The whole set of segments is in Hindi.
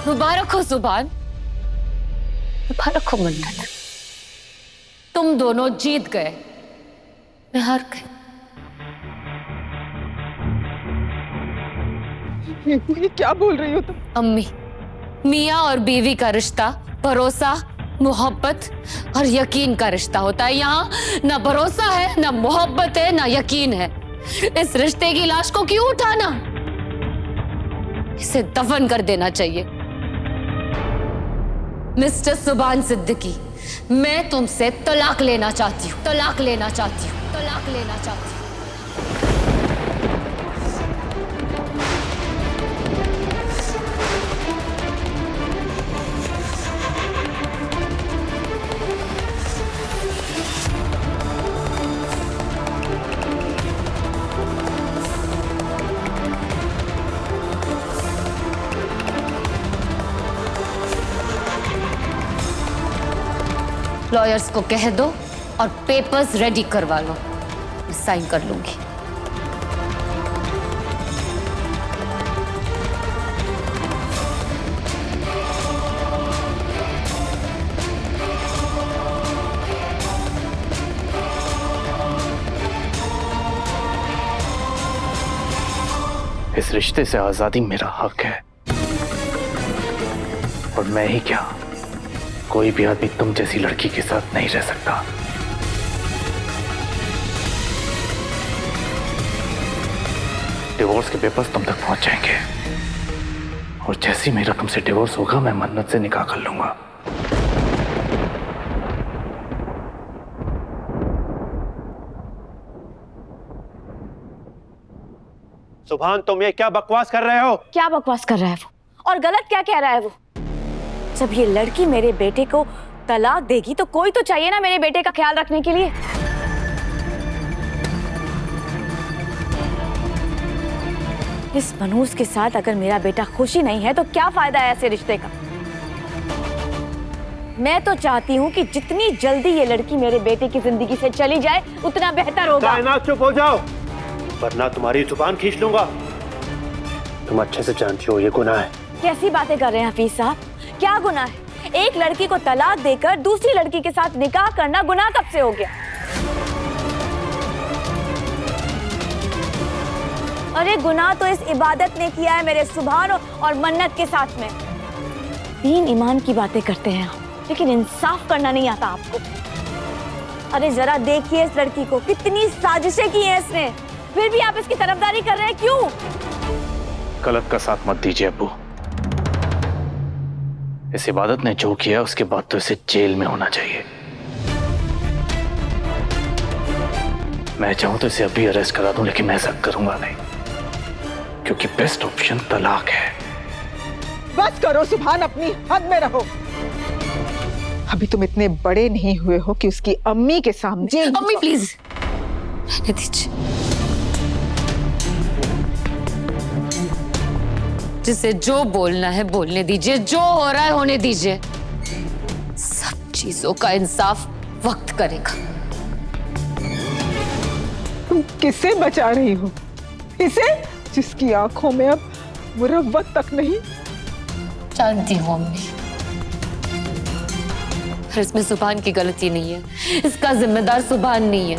मुबारक हो सुभान, मुबारक हो मन्नत। तुम दोनों जीत गए, मैं हार गई। ये क्या बोल रही हो तुम? अम्मी, मियाँ और बीवी का रिश्ता भरोसा, मोहब्बत और यकीन का रिश्ता होता है। यहाँ ना भरोसा है, ना मोहब्बत है, ना यकीन है। इस रिश्ते की लाश को क्यों उठाना? इसे दफन कर देना चाहिए। मिस्टर सुभान सिद्दीकी, मैं तुमसे तलाक लेना चाहती हूँ, तलाक लेना चाहती हूँ, तलाक लेना चाहती हूँ। लॉयर्स को कह दो और पेपर्स रेडी करवा लो, मैं साइन कर लूंगी। इस रिश्ते से आजादी मेरा हक है, और मैं ही क्या, कोई भी आदमी तुम जैसी लड़की के साथ नहीं रह सकता। डिवोर्स के पेपर्स तुम तक पहुंच जाएंगे, और जैसे ही मेरा तुमसे डिवोर्स होगा मैं मन्नत से निकाह कर लूंगा। सुभान, तुम ये क्या बकवास कर रहे हो? क्या बकवास कर रहा है वो, और गलत क्या कह रहा है वो? जब ये लड़की मेरे बेटे को तलाक देगी तो कोई तो चाहिए ना मेरे बेटे का ख्याल रखने के लिए। इस मनहूस के साथ अगर मेरा बेटा खुशी नहीं है तो क्या फायदा है ऐसे रिश्ते का? मैं तो चाहती हूँ कि जितनी जल्दी ये लड़की मेरे बेटे की जिंदगी से चली जाए उतना बेहतर होगा। कायनात, चुप हो जाओ, वरना तुम्हारी जुबान खींच लूंगा। तुम अच्छे से जानती हो ये गुनाह है। कैसी बातें कर रहे हैं हफीज साहब? क्या गुनाह है? एक लड़की को तलाक देकर दूसरी लड़की के साथ निकाह करना गुनाह कब से हो गया? अरे गुनाह तो इस इबादत ने किया है मेरे सुभान और मन्नत के साथ में। दीन ईमान की बातें करते हैं आप, लेकिन इंसाफ करना नहीं आता आपको। अरे जरा देखिए इस लड़की को, कितनी साजिशें की हैं इसने, फिर भी आप इसकी तरफदारी कर रहे हैं, क्यों? गलत का साथ मत दीजिए अब्बू। इस इबादत ने जो किया उसके बाद तो इसे जेल में होना चाहिए। मैं चाहूं तो इसे अभी अरेस्ट करा दूं, लेकिन मैं ऐसा करूंगा नहीं, क्योंकि बेस्ट ऑप्शन तलाक है। बस करो सुभान, अपनी हद में रहो। अभी तुम इतने बड़े नहीं हुए हो कि उसकी अम्मी के सामने। अम्मी प्लीज रहने दीजिए। जिसे जो बोलना है बोलने दीजिए, जो हो रहा है होने दीजिए। सब चीजों का इंसाफ वक्त करेगा। तुम किसे बचा रही हो? इसे, जिसकी आंखों में अब मुरव्वत तक नहीं। जानती हूँ अम्मी, पर इसमें सुभान की गलती नहीं है, इसका जिम्मेदार सुभान नहीं है,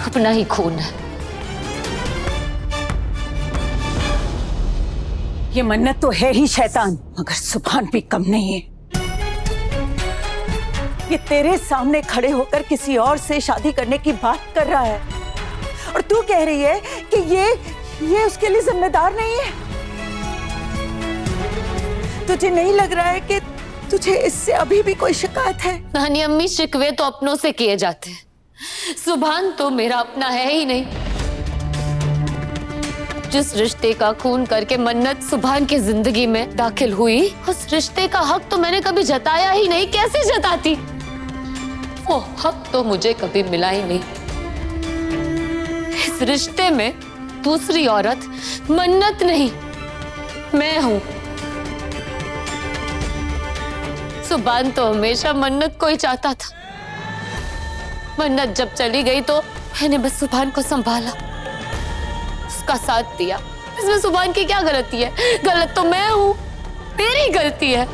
अपना ही खून है। ये मन्नत तो है ही शैतान, मगर सुभान भी कम नहीं है। ये तेरे सामने खड़े होकर किसी और से शादी करने की बात कर रहा है, और तू कह रही है कि ये उसके लिए जिम्मेदार नहीं है। तुझे नहीं लग रहा है कि तुझे इससे अभी भी कोई शिकायत है? नानी अम्मी, शिकवे तो अपनों से किए जाते हैं, सुभान तो मेरा अपना है ही नहीं। जिस रिश्ते का खून करके मन्नत सुभान की जिंदगी में दाखिल हुई, उस रिश्ते का हक तो मैंने कभी जताया ही नहीं। कैसे जताती? वो हक तो मुझे कभी मिला ही नहीं। इस रिश्ते में दूसरी औरत मन्नत नहीं, मैं हूं। सुभान तो हमेशा मन्नत को ही चाहता था। मन्नत जब चली गई तो मैंने बस सुभान को संभाला, उसका साथ दिया, इसमें सुभान की क्या गलती है? गलत तो मैं हूँ, मेरी गलती है।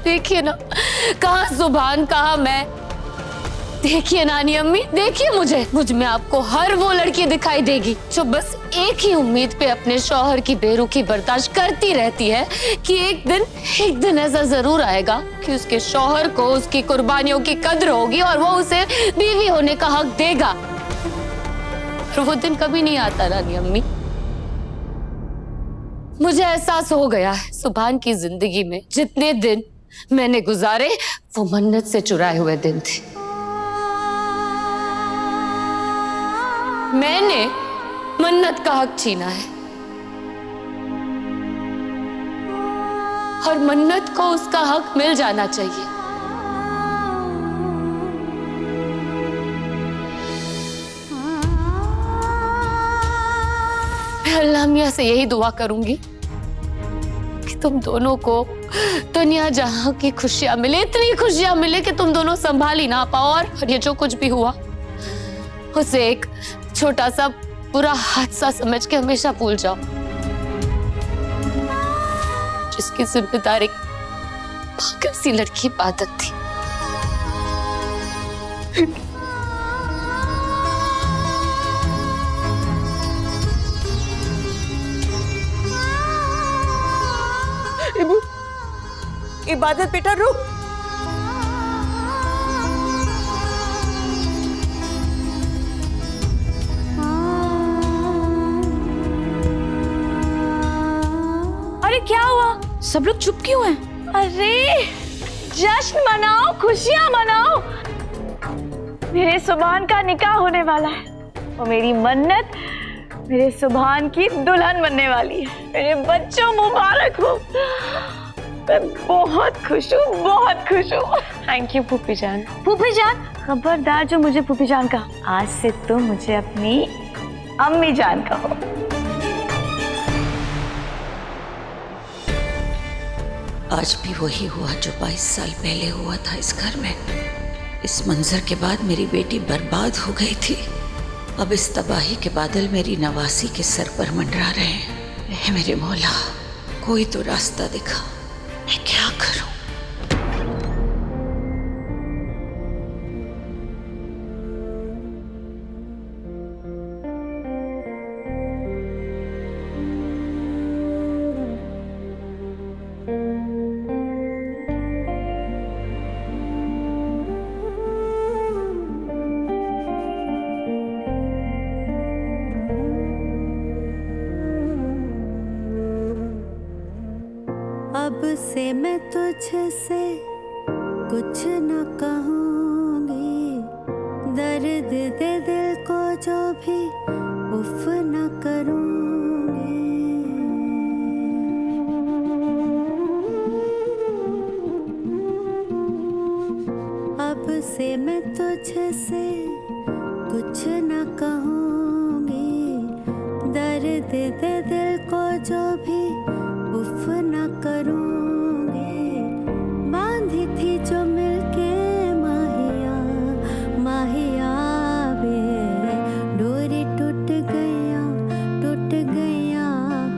देखिए ना, कहाँ सुभान कहाँ मैं। देखिए नानी अम्मी, देखिए मुझ में आपको हर वो लड़की दिखाई देगी जो बस एक ही उम्मीद पे अपने शौहर की बेरुखी बर्दाश्त करती रहती है कि एक दिन ऐसा जरूर आएगा कि उसके शौहर को उसकी कुर्बानियों की कद्र होगी और वो उसे बीवी होने का हक देगा। और वो दिन कभी नहीं आता नानी अम्मी। मुझे एहसास हो गया है, सुभान की जिंदगी में जितने दिन मैंने गुजारे वो मन्नत से चुराए हुए दिन थे। मैंने मन्नत का हक छीना है और मन्नत को उसका हक मिल जाना चाहिए। मैं अल्लाह मियां से यही दुआ करूंगी कि तुम दोनों को दुनिया जहां की खुशियां मिले, इतनी खुशियां मिले कि तुम दोनों संभाल ही ना पाओ और ये जो कुछ भी हुआ उसे एक छोटा सा बुरा हादसा समझ के हमेशा भूल जाओ, जिसकी जिम्मेदारी पागल सी लड़की इबादत थी। इबादत बेटा रुक। अरे क्या हुआ? सब लोग चुप क्यों हैं? अरे जश्न मनाओ, खुशियां मनाओ। मेरे सुभान का निकाह होने वाला है और मेरी मन्नत मेरे सुभान की दुल्हन बनने वाली है। मेरे बच्चों मुबारक हो। मैं बहुत खुश हूँ, बहुत खुश हूँ। थैंक यू फूफी जान। फूफी जान खबरदार जो मुझे फूफी जान कहा, आज से तुम मुझे अपनी अम्मी जान कहो। आज भी वही हुआ जो 22 साल पहले हुआ था इस घर में। इस मंजर के बाद मेरी बेटी बर्बाद हो गई थी। अब इस तबाही के बादल मेरी नवासी के सर पर मंडरा रहे हैं। ऐ मेरे मौला, कोई तो रास्ता दिखा, मैं क्या करूं? अब से मैं तुझसे कुछ न कहूँगी, दर्द दे दिल को जो भी उफ न करूँगी। अब से मैं तुझसे कुछ न कहूँगी, दर्द दे दिल को जो भी उफ न करूँगी। बांधी थी जो मिलके माहिया माहिया बे, डोरी टूट गया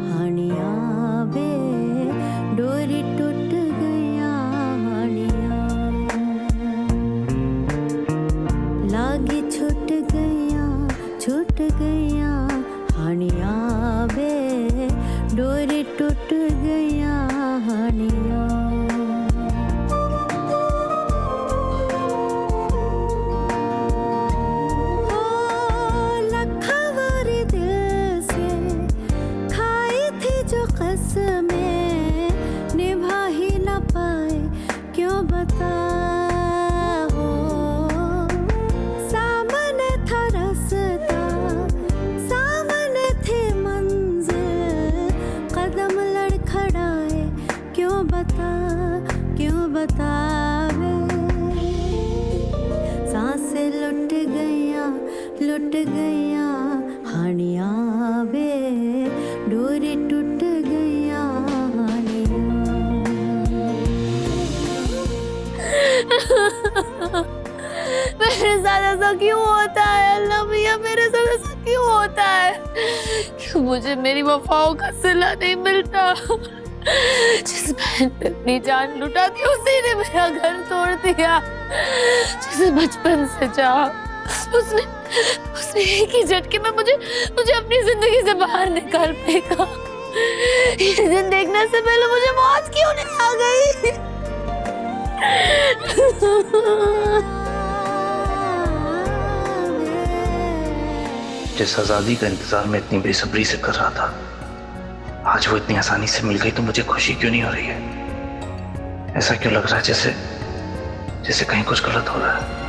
हानिया बे, डोरी टूट गया हानिया। लागी छूट गया हानिया बे, डोरी टूट गया हानिया। लखवारी दिल से खाई थी जो कसमें, निभा ही न पाए क्यों बता। सामने था रास्ता, सामने थी मंजिल, कदम लड़खड़ाए क्यों बतावे। सांसें लुट गया हानिया बे, डोरी टूट गया हानिया। मेरे साथ ऐसा क्यों होता है अल्लाह मियां, मेरे साथ ऐसा क्यों होता है कि मुझे मेरी वफाओं का सिला नहीं मिलता। जिस बहन पे अपनी जान लुटा दी उसी ने मेरा घर तोड़ दिया। जिसे बचपन से चाहा उसने एक ही झटके में मुझे अपनी जिंदगी से बाहर निकाल फेंका। ये दिन देखने से पहले मुझे मौत क्यों नहीं आ गई? जिस आजादी का इंतजार मैं इतनी बेसब्री से कर रहा था, आज वो इतनी आसानी से मिल गई तो मुझे खुशी क्यों नहीं हो रही है? ऐसा क्यों लग रहा है जैसे कहीं कुछ गलत हो रहा है?